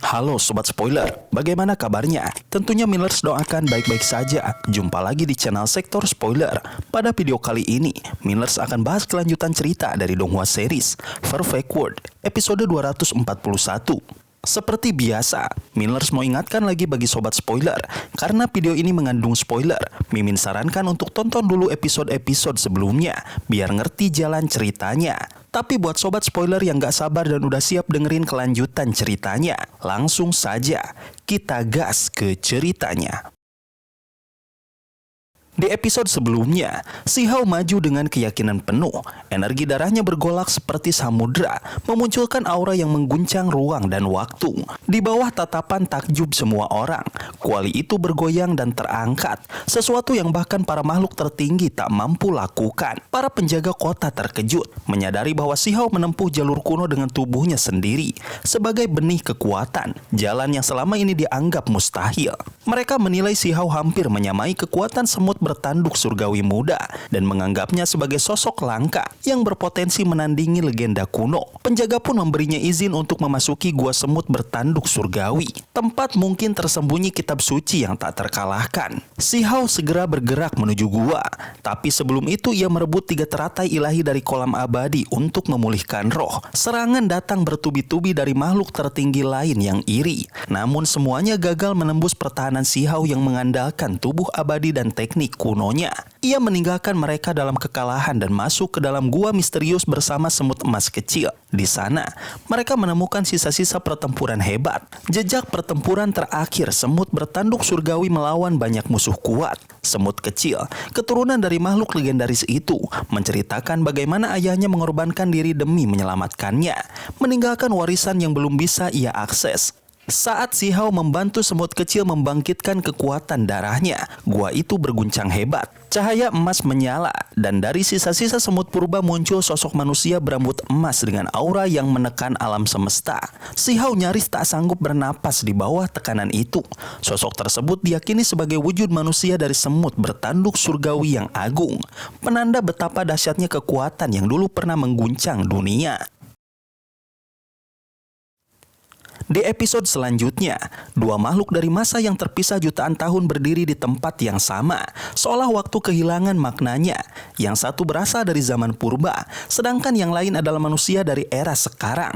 Halo Sobat Spoiler, bagaimana kabarnya? Tentunya Millers doakan baik-baik saja. Jumpa lagi di channel Sektor Spoiler. Pada video kali ini, Millers akan bahas kelanjutan cerita dari Donghua series Perfect World, episode 241. Seperti biasa, Millers mau ingatkan lagi bagi Sobat Spoiler, karena video ini mengandung spoiler, Mimin sarankan untuk tonton dulu episode-episode sebelumnya, biar ngerti jalan ceritanya. Tapi buat Sobat Spoiler yang gak sabar dan udah siap dengerin kelanjutan ceritanya, langsung saja kita gas ke ceritanya. Di episode sebelumnya, Si Hao maju dengan keyakinan penuh. Energi darahnya bergolak seperti samudra, memunculkan aura yang mengguncang ruang dan waktu. Di bawah tatapan takjub semua orang, kuali itu bergoyang dan terangkat, sesuatu yang bahkan para makhluk tertinggi tak mampu lakukan. Para penjaga kota terkejut, menyadari bahwa Si Hao menempuh jalur kuno dengan tubuhnya sendiri, sebagai benih kekuatan, jalan yang selama ini dianggap mustahil. Mereka menilai Si Hao hampir menyamai kekuatan semut bertanduk surgawi muda dan menganggapnya sebagai sosok langka yang berpotensi menandingi legenda kuno. Penjaga pun memberinya izin untuk memasuki gua semut bertanduk surgawi, tempat mungkin tersembunyi kitab suci yang tak terkalahkan. Si Hao segera bergerak menuju gua, tapi sebelum itu ia merebut 3 teratai ilahi dari kolam abadi untuk memulihkan roh. Serangan datang bertubi-tubi dari makhluk tertinggi lain yang iri, namun semuanya gagal menembus pertahanan Si Hao yang mengandalkan tubuh abadi dan teknik kunonya. Ia meninggalkan mereka dalam kekalahan dan masuk ke dalam gua misterius bersama semut emas kecil. Di sana, mereka menemukan sisa-sisa pertempuran hebat. Jejak pertempuran terakhir semut bertanduk surgawi melawan banyak musuh kuat. Semut kecil, keturunan dari makhluk legendaris itu, menceritakan bagaimana ayahnya mengorbankan diri demi menyelamatkannya, meninggalkan warisan yang belum bisa ia akses. Saat Si Hao membantu semut kecil membangkitkan kekuatan darahnya, gua itu berguncang hebat. Cahaya emas menyala, dan dari sisa-sisa semut purba muncul sosok manusia berambut emas dengan aura yang menekan alam semesta. Si Hao nyaris tak sanggup bernapas di bawah tekanan itu. Sosok tersebut diyakini sebagai wujud manusia dari semut bertanduk surgawi yang agung, penanda betapa dahsyatnya kekuatan yang dulu pernah mengguncang dunia. Di episode selanjutnya, 2 makhluk dari masa yang terpisah jutaan tahun berdiri di tempat yang sama, seolah waktu kehilangan maknanya. Yang satu berasal dari zaman purba, sedangkan yang lain adalah manusia dari era sekarang.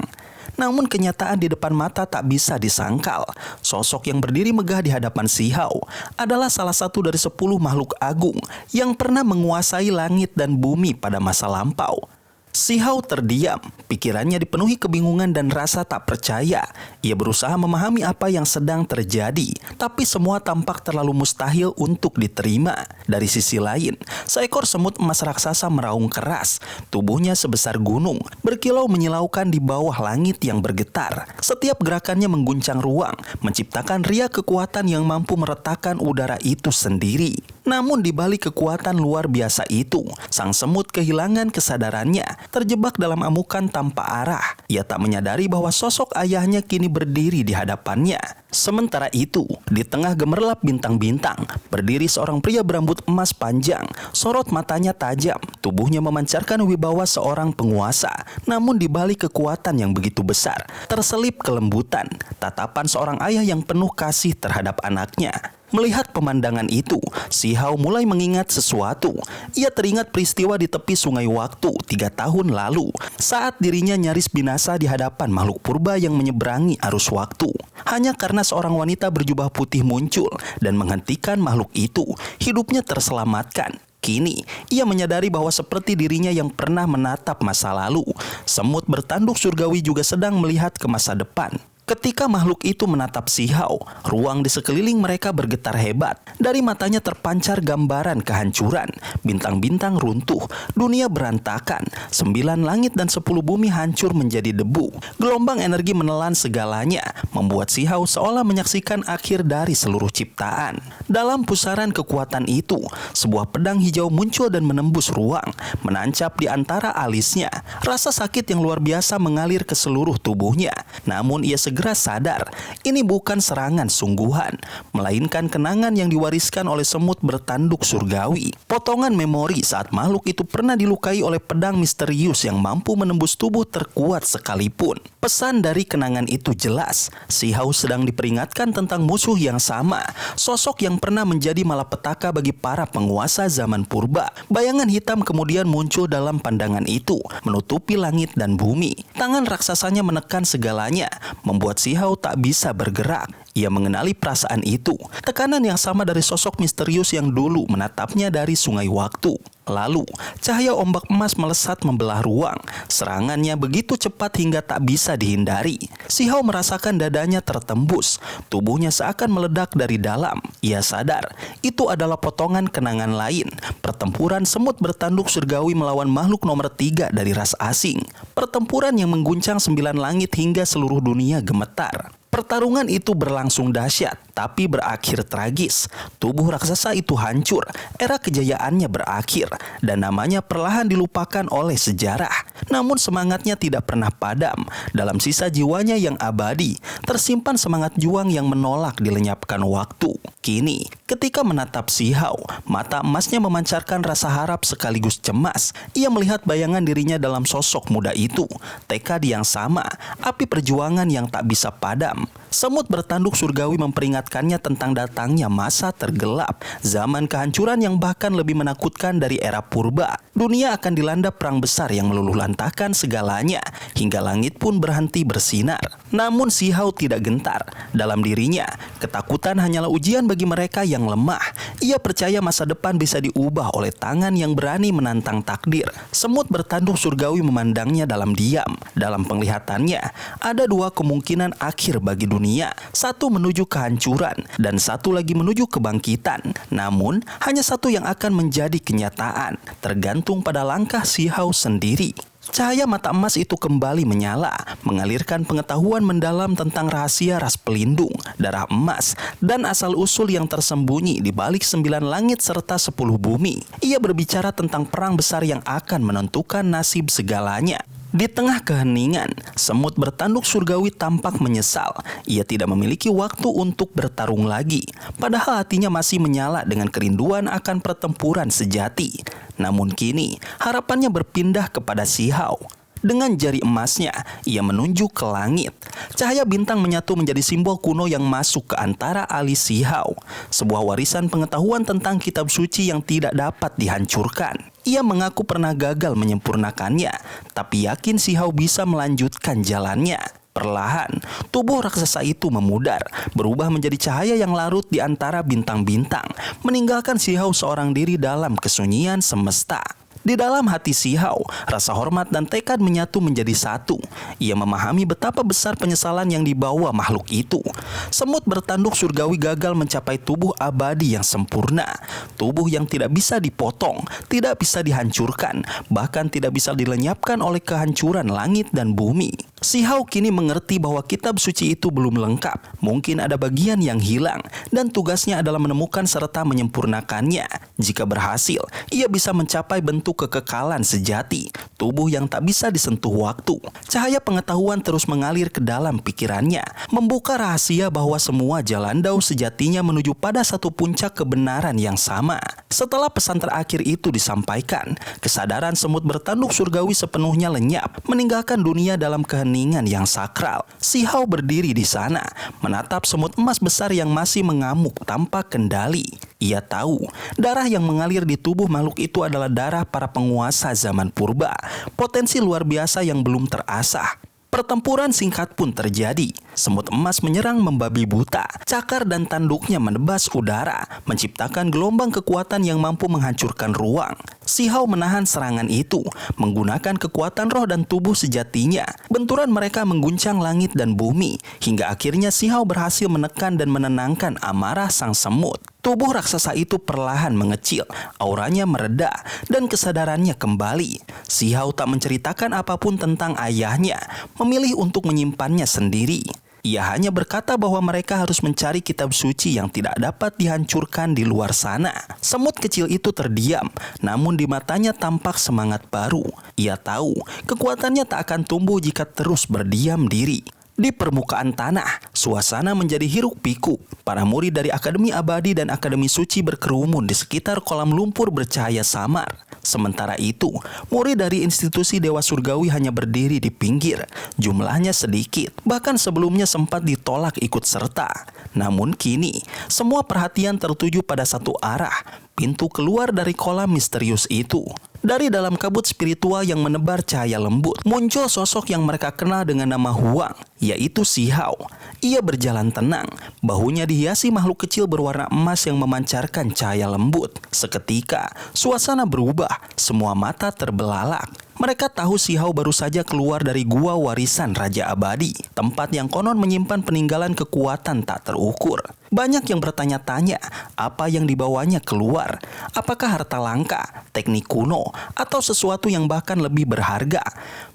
Namun kenyataan di depan mata tak bisa disangkal. Sosok yang berdiri megah di hadapan Si Hao adalah salah satu dari 10 makhluk agung yang pernah menguasai langit dan bumi pada masa lampau. Si Hao terdiam, pikirannya dipenuhi kebingungan dan rasa tak percaya. Ia berusaha memahami apa yang sedang terjadi, tapi semua tampak terlalu mustahil untuk diterima. Dari sisi lain, seekor semut emas raksasa meraung keras. Tubuhnya sebesar gunung, berkilau menyilaukan di bawah langit yang bergetar. Setiap gerakannya mengguncang ruang, menciptakan riak kekuatan yang mampu meretakkan udara itu sendiri. Namun di balik kekuatan luar biasa itu, sang semut kehilangan kesadarannya, terjebak dalam amukan tanpa arah. Ia tak menyadari bahwa sosok ayahnya kini berdiri di hadapannya. Sementara itu, di tengah gemerlap bintang-bintang, berdiri seorang pria berambut emas panjang. Sorot matanya tajam, tubuhnya memancarkan wibawa seorang penguasa. Namun di balik kekuatan yang begitu besar, terselip kelembutan, tatapan seorang ayah yang penuh kasih terhadap anaknya. Melihat pemandangan itu, Si Hao mulai mengingat sesuatu. Ia teringat peristiwa di tepi sungai waktu 3 tahun lalu, saat dirinya nyaris binasa di hadapan makhluk purba yang menyeberangi arus waktu. Hanya karena seorang wanita berjubah putih muncul dan menghentikan makhluk itu, hidupnya terselamatkan. Kini, ia menyadari bahwa seperti dirinya yang pernah menatap masa lalu, semut bertanduk surgawi juga sedang melihat ke masa depan. Ketika makhluk itu menatap Si Hao, ruang di sekeliling mereka bergetar hebat. Dari matanya terpancar gambaran kehancuran. Bintang-bintang runtuh, dunia berantakan, 9 langit dan 10 bumi hancur menjadi debu. Gelombang energi menelan segalanya, membuat Si Hao seolah menyaksikan akhir dari seluruh ciptaan. Dalam pusaran kekuatan itu, sebuah pedang hijau muncul dan menembus ruang, menancap di antara alisnya. Rasa sakit yang luar biasa mengalir ke seluruh tubuhnya. Namun ia segera segera sadar ini bukan serangan sungguhan, melainkan kenangan yang diwariskan oleh semut bertanduk surgawi. Potongan memori saat makhluk itu pernah dilukai oleh pedang misterius yang mampu menembus tubuh terkuat sekalipun. Pesan dari kenangan itu jelas, Si Hao sedang diperingatkan tentang musuh yang sama, sosok yang pernah menjadi malapetaka bagi para penguasa zaman purba. Bayangan hitam kemudian muncul dalam pandangan itu, menutupi langit dan bumi. Tangan raksasanya menekan segalanya, membuat Si Hao tak bisa bergerak. Ia mengenali perasaan itu, tekanan yang sama dari sosok misterius yang dulu menatapnya dari sungai waktu. Lalu, cahaya ombak emas melesat membelah ruang. Serangannya begitu cepat hingga tak bisa dihindari. Si Hao merasakan dadanya tertembus. Tubuhnya seakan meledak dari dalam. Ia sadar, itu adalah potongan kenangan lain. Pertempuran semut bertanduk surgawi melawan makhluk nomor 3 dari ras asing. Pertempuran yang mengguncang 9 langit hingga seluruh dunia gemetar. Pertarungan itu berlangsung dahsyat, tapi berakhir tragis. Tubuh raksasa itu hancur, era kejayaannya berakhir, dan namanya perlahan dilupakan oleh sejarah. Namun semangatnya tidak pernah padam. Dalam sisa jiwanya yang abadi, tersimpan semangat juang yang menolak dilenyapkan waktu. Kini, ketika menatap Si Hao, mata emasnya memancarkan rasa harap sekaligus cemas. Ia melihat bayangan dirinya dalam sosok muda itu, tekad yang sama, api perjuangan yang tak bisa padam. Semut bertanduk surgawi memperingatkannya tentang datangnya masa tergelap, zaman kehancuran yang bahkan lebih menakutkan dari era purba. Dunia akan dilanda perang besar yang meluluhlantahkan segalanya, hingga langit pun berhenti bersinar. Namun Si Hao tidak gentar. Dalam dirinya, ketakutan hanyalah ujian bagi mereka yang lemah. Ia percaya masa depan bisa diubah oleh tangan yang berani menantang takdir. Semut bertanduk surgawi memandangnya dalam diam. Dalam penglihatannya, ada 2 kemungkinan akhir bagi dunia. Satu menuju kehancuran dan satu lagi menuju kebangkitan. Namun, hanya satu yang akan menjadi kenyataan, tergantung pada langkah Si Hao sendiri. Cahaya mata emas itu kembali menyala, mengalirkan pengetahuan mendalam tentang rahasia ras pelindung, darah emas, dan asal-usul yang tersembunyi di balik 9 langit serta 10 bumi. Ia berbicara tentang perang besar yang akan menentukan nasib segalanya. Di tengah keheningan, semut bertanduk surgawi tampak menyesal. Ia tidak memiliki waktu untuk bertarung lagi, padahal hatinya masih menyala dengan kerinduan akan pertempuran sejati. Namun kini, harapannya berpindah kepada Si Hao. Dengan jari emasnya, ia menunjuk ke langit. Cahaya bintang menyatu menjadi simbol kuno yang masuk ke antara alis Si Hao. Sebuah warisan pengetahuan tentang kitab suci yang tidak dapat dihancurkan. Ia mengaku pernah gagal menyempurnakannya, tapi yakin Si Hao bisa melanjutkan jalannya. Perlahan, tubuh raksasa itu memudar, berubah menjadi cahaya yang larut di antara bintang-bintang, meninggalkan Si Hao seorang diri dalam kesunyian semesta. Di dalam hati Si Hao, rasa hormat dan tekad menyatu menjadi satu. Ia memahami betapa besar penyesalan yang dibawa makhluk itu. Semut bertanduk surgawi gagal mencapai tubuh abadi yang sempurna. Tubuh yang tidak bisa dipotong, tidak bisa dihancurkan, bahkan tidak bisa dilenyapkan oleh kehancuran langit dan bumi. Si Hao kini mengerti bahwa kitab suci itu belum lengkap. Mungkin ada bagian yang hilang, dan tugasnya adalah menemukan serta menyempurnakannya. Jika berhasil, ia bisa mencapai bentuk kekekalan sejati, tubuh yang tak bisa disentuh waktu. Cahaya pengetahuan terus mengalir ke dalam pikirannya, membuka rahasia bahwa semua jalan dao sejatinya menuju pada satu puncak kebenaran yang sama. Setelah pesan terakhir itu disampaikan, kesadaran semut bertanduk surgawi sepenuhnya lenyap, meninggalkan dunia dalam keheningan yang sakral. Si Hao berdiri di sana, menatap semut emas besar yang masih mengamuk tanpa kendali. Ia tahu, darah yang mengalir di tubuh makhluk itu adalah darah para penguasa zaman purba, potensi luar biasa yang belum terasah. Pertempuran singkat pun terjadi. Semut emas menyerang membabi buta. Cakar dan tanduknya menebas udara, menciptakan gelombang kekuatan yang mampu menghancurkan ruang. Si Hao menahan serangan itu, menggunakan kekuatan roh dan tubuh sejatinya. Benturan mereka mengguncang langit dan bumi, hingga akhirnya Si Hao berhasil menekan dan menenangkan amarah sang semut. Tubuh raksasa itu perlahan mengecil, auranya mereda, dan kesadarannya kembali. Si Hao tak menceritakan apapun tentang ayahnya, memilih untuk menyimpannya sendiri. Ia hanya berkata bahwa mereka harus mencari kitab suci yang tidak dapat dihancurkan di luar sana. Semut kecil itu terdiam, namun di matanya tampak semangat baru. Ia tahu kekuatannya tak akan tumbuh jika terus berdiam diri. Di permukaan tanah, suasana menjadi hiruk-pikuk. Para murid dari Akademi Abadi dan Akademi Suci berkerumun di sekitar kolam lumpur bercahaya samar. Sementara itu, murid dari institusi Dewa Surgawi hanya berdiri di pinggir. Jumlahnya sedikit, bahkan sebelumnya sempat ditolak ikut serta. Namun kini, semua perhatian tertuju pada satu arah, pintu keluar dari kolam misterius itu. Dari dalam kabut spiritual yang menebar cahaya lembut, muncul sosok yang mereka kenal dengan nama Huang, yaitu Si Hao. Ia berjalan tenang, bahunya dihiasi makhluk kecil berwarna emas yang memancarkan cahaya lembut. Seketika, suasana berubah, semua mata terbelalak. Mereka tahu Si Hao baru saja keluar dari gua warisan Raja Abadi, tempat yang konon menyimpan peninggalan kekuatan tak terukur. Banyak yang bertanya-tanya apa yang dibawanya keluar. Apakah harta langka, teknik kuno, atau sesuatu yang bahkan lebih berharga.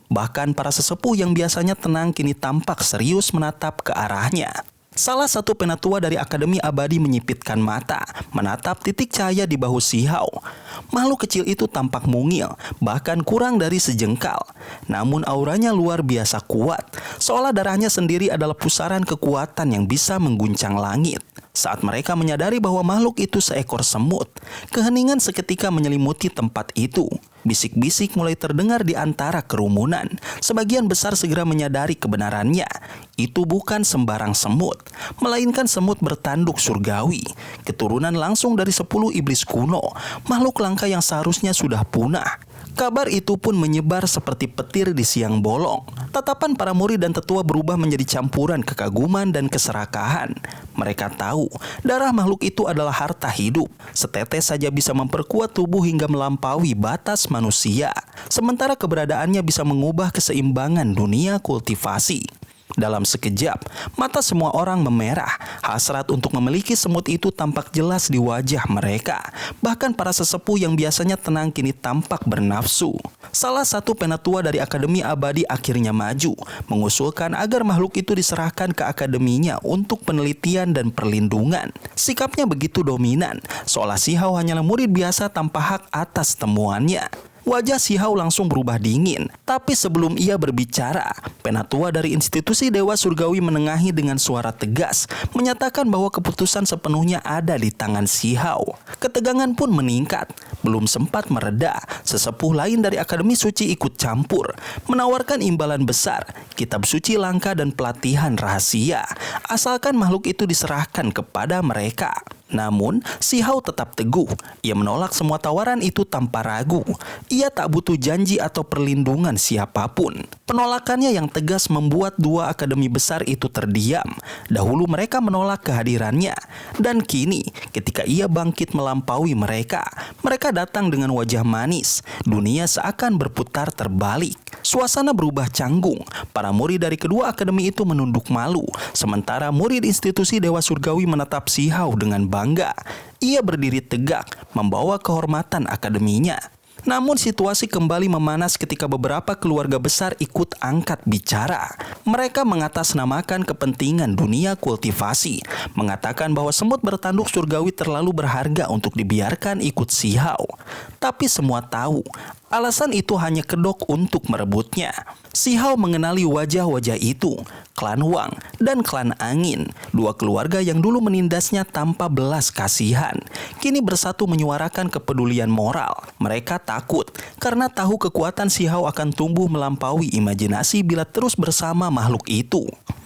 Bahkan para sesepuh yang biasanya tenang kini tampak serius menatap ke arahnya. Salah satu penatua dari Akademi Abadi menyipitkan mata, menatap titik cahaya di bahu Si Hao. Makhluk kecil itu tampak mungil, bahkan kurang dari sejengkal. Namun auranya luar biasa kuat, seolah darahnya sendiri adalah pusaran kekuatan yang bisa mengguncang langit. Saat mereka menyadari bahwa makhluk itu seekor semut, keheningan seketika menyelimuti tempat itu. Bisik-bisik mulai terdengar di antara kerumunan. Sebagian besar segera menyadari kebenarannya. Itu bukan sembarang semut, melainkan semut bertanduk surgawi. Keturunan langsung dari 10 iblis kuno, makhluk langka yang seharusnya sudah punah. Kabar itu pun menyebar seperti petir di siang bolong. Tatapan para murid dan tetua berubah menjadi campuran kekaguman dan keserakahan. Mereka tahu darah makhluk itu adalah harta hidup. Setetes saja bisa memperkuat tubuh hingga melampaui batas manusia. Sementara keberadaannya bisa mengubah keseimbangan dunia kultivasi. Dalam sekejap, mata semua orang memerah. Hasrat untuk memiliki semut itu tampak jelas di wajah mereka. Bahkan para sesepuh yang biasanya tenang kini tampak bernafsu. Salah satu penatua dari Akademi Abadi akhirnya maju, mengusulkan agar makhluk itu diserahkan ke akademinya untuk penelitian dan perlindungan. Sikapnya begitu dominan, seolah Si Hao hanyalah murid biasa tanpa hak atas temuannya. Wajah Si Hao langsung berubah dingin. Tapi sebelum ia berbicara, penatua dari institusi Dewa Surgawi menengahi dengan suara tegas, menyatakan bahwa keputusan sepenuhnya ada di tangan Si Hao. Ketegangan pun meningkat. Belum sempat mereda, sesepuh lain dari Akademi Suci ikut campur, menawarkan imbalan besar, kitab suci langka dan pelatihan rahasia, asalkan makhluk itu diserahkan kepada mereka. Namun, Si Hao tetap teguh. Ia menolak semua tawaran itu tanpa ragu. Ia tak butuh janji atau perlindungan siapapun. Penolakannya yang tegas membuat dua akademi besar itu terdiam. Dahulu mereka menolak kehadirannya. Dan kini, ketika ia bangkit melampaui mereka, mereka datang dengan wajah manis. Dunia seakan berputar terbalik. Suasana berubah canggung. Para murid dari kedua akademi itu menunduk malu. Sementara murid institusi Dewa Surgawi menatap Si Hao dengan bangga. Ia berdiri tegak, membawa kehormatan akademinya. Namun situasi kembali memanas ketika beberapa keluarga besar ikut angkat bicara. Mereka mengatasnamakan kepentingan dunia kultivasi, mengatakan bahwa semut bertanduk surgawi terlalu berharga untuk dibiarkan ikut Si Hao. Tapi semua tahu, alasan itu hanya kedok untuk merebutnya. Si Hao mengenali wajah-wajah itu, klan Wang dan klan Angin, dua keluarga yang dulu menindasnya tanpa belas kasihan, kini bersatu menyuarakan kepedulian moral. Mereka takut karena tahu kekuatan Si Hao akan tumbuh melampaui imajinasi bila terus bersama makhluk itu.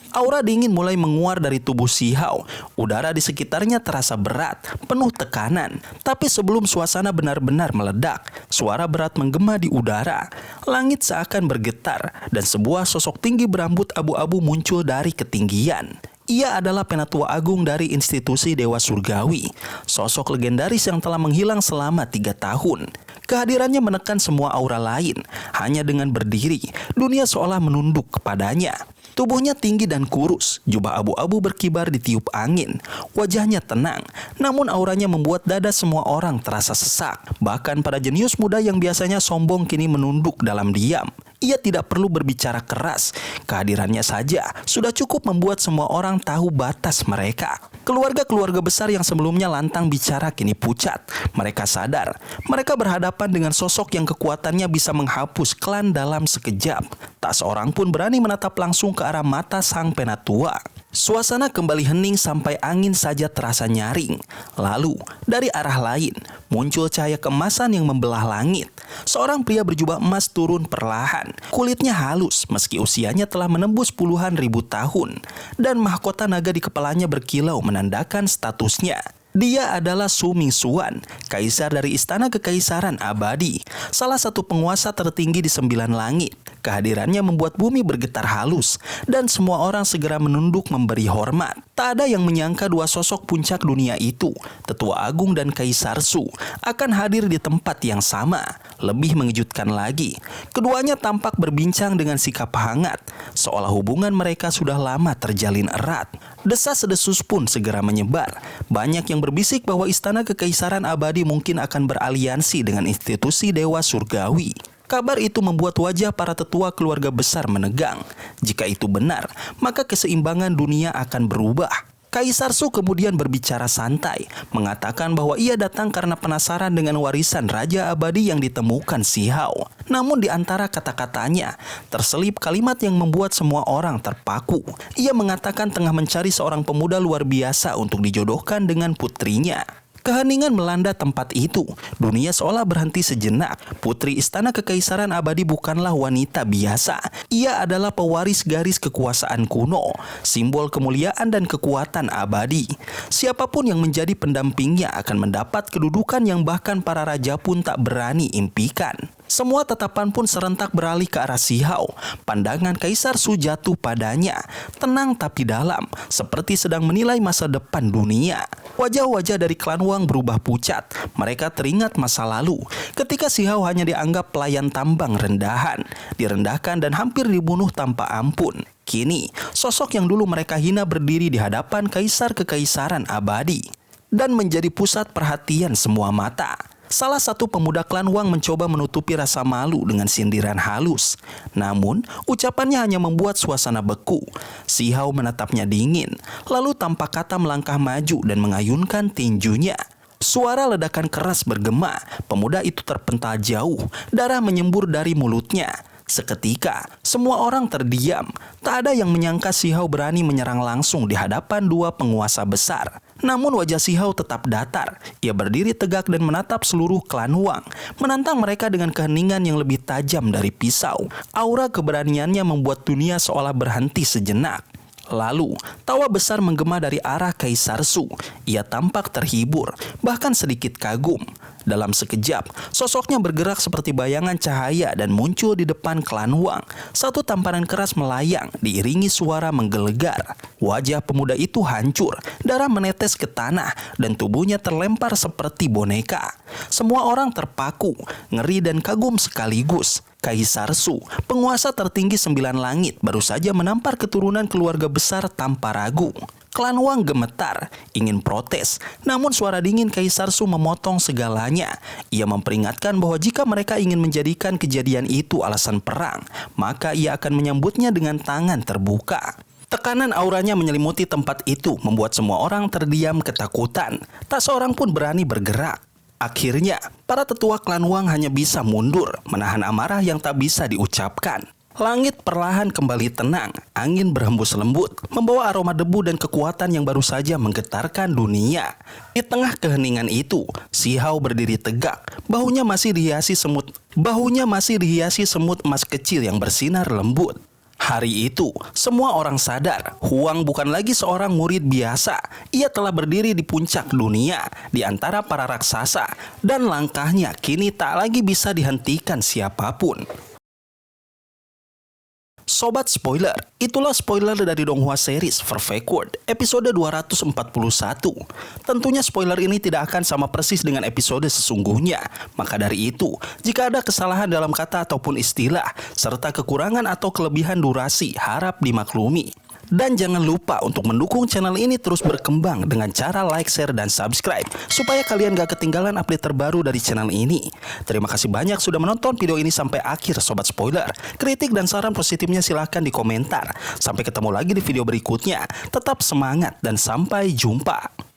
Aura dingin mulai menguar dari tubuh Si Hao. Udara di sekitarnya terasa berat, penuh tekanan. Tapi sebelum suasana benar-benar meledak, suara berat menggema di udara. Langit seakan bergetar dan sebuah sosok tinggi berambut abu-abu muncul dari ketinggian. Ia adalah penatua agung dari institusi Dewa Surgawi, sosok legendaris yang telah menghilang selama 3 tahun. Kehadirannya menekan semua aura lain. Hanya dengan berdiri, dunia seolah menunduk kepadanya. Tubuhnya tinggi dan kurus, jubah abu-abu berkibar ditiup angin. Wajahnya tenang, namun auranya membuat dada semua orang terasa sesak. Bahkan para jenius muda yang biasanya sombong kini menunduk dalam diam. Ia tidak perlu berbicara keras. Kehadirannya saja sudah cukup membuat semua orang tahu batas mereka. Keluarga-keluarga besar yang sebelumnya lantang bicara kini pucat. Mereka sadar, mereka berhadapan dengan sosok yang kekuatannya bisa menghapus klan dalam sekejap. Tak seorang pun berani menatap langsung ke arah mata sang penatua. Suasana kembali hening sampai angin saja terasa nyaring. Lalu, dari arah lain, muncul cahaya keemasan yang membelah langit. Seorang pria berjubah emas turun perlahan. Kulitnya halus meski usianya telah menembus puluhan ribu tahun. Dan mahkota naga di kepalanya berkilau menandakan statusnya. Dia adalah Su Mingxuan, kaisar dari Istana Kekaisaran Abadi, salah satu penguasa tertinggi di 9 langit. Kehadirannya membuat bumi bergetar halus, dan semua orang segera menunduk memberi hormat. Tak ada yang menyangka dua sosok puncak dunia itu, Tetua Agung dan Kaisar Su, akan hadir di tempat yang sama. Lebih mengejutkan lagi, keduanya tampak berbincang dengan sikap hangat, seolah hubungan mereka sudah lama terjalin erat. Desas-desus pun segera menyebar. Banyak yang berbisik bahwa Istana Kekaisaran Abadi mungkin akan beraliansi dengan institusi Dewa Surgawi. Kabar itu membuat wajah para tetua keluarga besar menegang. Jika itu benar, maka keseimbangan dunia akan berubah. Kaisar Su kemudian berbicara santai, mengatakan bahwa ia datang karena penasaran dengan warisan Raja Abadi yang ditemukan Si Hao. Namun di antara kata-katanya, terselip kalimat yang membuat semua orang terpaku. Ia mengatakan tengah mencari seorang pemuda luar biasa untuk dijodohkan dengan putrinya. Keheningan melanda tempat itu. Dunia seolah berhenti sejenak. Putri Istana Kekaisaran Abadi bukanlah wanita biasa. Ia adalah pewaris garis kekuasaan kuno, simbol kemuliaan dan kekuatan abadi. Siapapun yang menjadi pendampingnya akan mendapat kedudukan yang bahkan para raja pun tak berani impikan. Semua tatapan pun serentak beralih ke arah Si Hao. Pandangan Kaisar Su jatuh padanya, tenang tapi dalam, seperti sedang menilai masa depan dunia. Wajah-wajah dari klan Wang berubah pucat. Mereka teringat masa lalu, ketika Si Hao hanya dianggap pelayan tambang rendahan, direndahkan dan hampir dibunuh tanpa ampun. Kini, sosok yang dulu mereka hina berdiri di hadapan Kaisar Kekaisaran Abadi dan menjadi pusat perhatian semua mata. Salah satu pemuda klan Wang mencoba menutupi rasa malu dengan sindiran halus. Namun, ucapannya hanya membuat suasana beku. Si Hao menatapnya dingin, lalu tanpa kata melangkah maju dan mengayunkan tinjunya. Suara ledakan keras bergema, pemuda itu terpental jauh, darah menyembur dari mulutnya. Seketika, semua orang terdiam. Tak ada yang menyangka Si Hao berani menyerang langsung di hadapan dua penguasa besar. Namun wajah Si Hao tetap datar. Ia berdiri tegak dan menatap seluruh klan Wang, menantang mereka dengan keheningan yang lebih tajam dari pisau. Aura keberaniannya membuat dunia seolah berhenti sejenak. Lalu, tawa besar menggema dari arah Kaisar Su. Ia tampak terhibur, bahkan sedikit kagum. Dalam sekejap, sosoknya bergerak seperti bayangan cahaya dan muncul di depan klan Wang. Satu tamparan keras melayang, diiringi suara menggelegar. Wajah pemuda itu hancur, darah menetes ke tanah, dan tubuhnya terlempar seperti boneka. Semua orang terpaku, ngeri dan kagum sekaligus. Kaisar Su, penguasa tertinggi 9 langit, baru saja menampar keturunan keluarga besar tanpa ragu. Klan Wang gemetar, ingin protes, namun suara dingin Kaisar Su memotong segalanya. Ia memperingatkan bahwa jika mereka ingin menjadikan kejadian itu alasan perang, maka ia akan menyambutnya dengan tangan terbuka. Tekanan auranya menyelimuti tempat itu, membuat semua orang terdiam ketakutan. Tak seorang pun berani bergerak. Akhirnya, para tetua klan Wang hanya bisa mundur, menahan amarah yang tak bisa diucapkan. Langit perlahan kembali tenang, angin berhembus lembut, membawa aroma debu dan kekuatan yang baru saja menggetarkan dunia. Di tengah keheningan itu, Si Hao berdiri tegak, bahunya masih dihiasi semut emas kecil yang bersinar lembut. Hari itu, semua orang sadar, Huang bukan lagi seorang murid biasa. Ia telah berdiri di puncak dunia, di antara para raksasa, dan langkahnya kini tak lagi bisa dihentikan siapapun. Sobat spoiler, itulah spoiler dari Donghua series Perfect World episode 241. Tentunya spoiler ini tidak akan sama persis dengan episode sesungguhnya. Maka dari itu, jika ada kesalahan dalam kata ataupun istilah, serta kekurangan atau kelebihan durasi, harap dimaklumi. Dan jangan lupa untuk mendukung channel ini terus berkembang dengan cara like, share, dan subscribe supaya kalian gak ketinggalan update terbaru dari channel ini. Terima kasih banyak sudah menonton video ini sampai akhir Sobat Spoiler. Kritik dan saran positifnya silahkan di komentar. Sampai ketemu lagi di video berikutnya. Tetap semangat dan sampai jumpa.